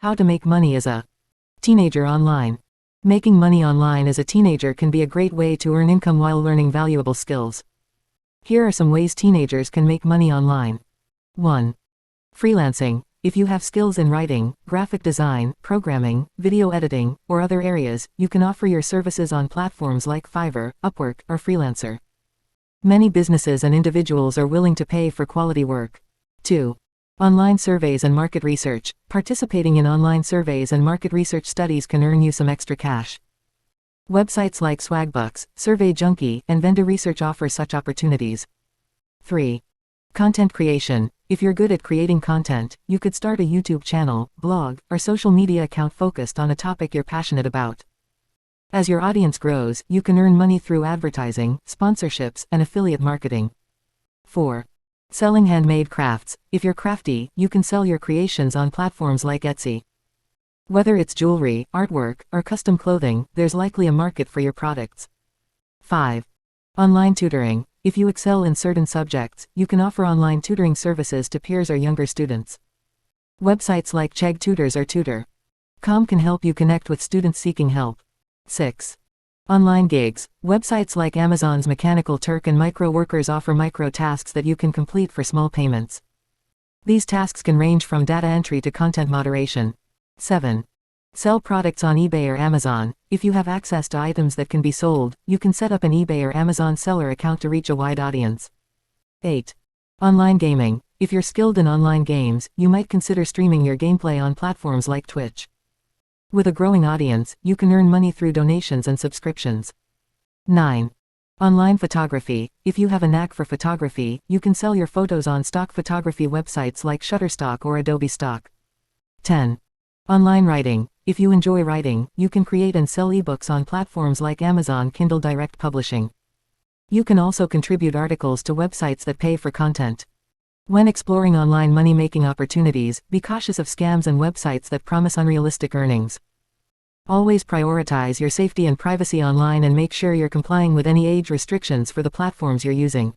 How to make money as a teenager online. Making money online as a teenager can be a great way to earn income while learning valuable skills. Here are some ways teenagers can make money online. 1. Freelancing. If you have skills in writing, graphic design, programming, video editing, or other areas, you can offer your services on platforms like Fiverr, Upwork, or Freelancer. Many businesses and individuals are willing to pay for quality work. 2. Online surveys and market research. Participating in online surveys and market research studies can earn you some extra cash. Websites like Swagbucks, Survey Junkie, and Vendor Research offer such opportunities. 3. Content creation. If you're good at creating content, you could start a YouTube channel, blog, or social media account focused on a topic you're passionate about. As your audience grows, you can earn money through advertising, sponsorships, and affiliate marketing. 4. Selling handmade crafts. If you're crafty, you can sell your creations on platforms like Etsy. Whether it's jewelry, artwork, or custom clothing, there's likely a market for your products. 5. Online tutoring. If you excel in certain subjects, you can offer online tutoring services to peers or younger students. Websites like Chegg Tutors or Tutor.com can help you connect with students seeking help. 6. Online gigs. Websites like Amazon's Mechanical Turk and Micro Workers offer micro tasks that you can complete for small payments. These tasks can range from data entry to content moderation. 7. Sell products on eBay or Amazon. If you have access to items that can be sold, you can set up an eBay or Amazon seller account to reach a wide audience. 8. Online gaming. If you're skilled in online games, you might consider streaming your gameplay on platforms like Twitch. With a growing audience, you can earn money through donations and subscriptions. 9. Online photography. If you have a knack for photography, you can sell your photos on stock photography websites like Shutterstock or Adobe Stock. 10. Online writing. If you enjoy writing, you can create and sell ebooks on platforms like Amazon Kindle Direct Publishing. You can also contribute articles to websites that pay for content. When exploring online money-making opportunities, be cautious of scams and websites that promise unrealistic earnings. Always prioritize your safety and privacy online and make sure you're complying with any age restrictions for the platforms you're using.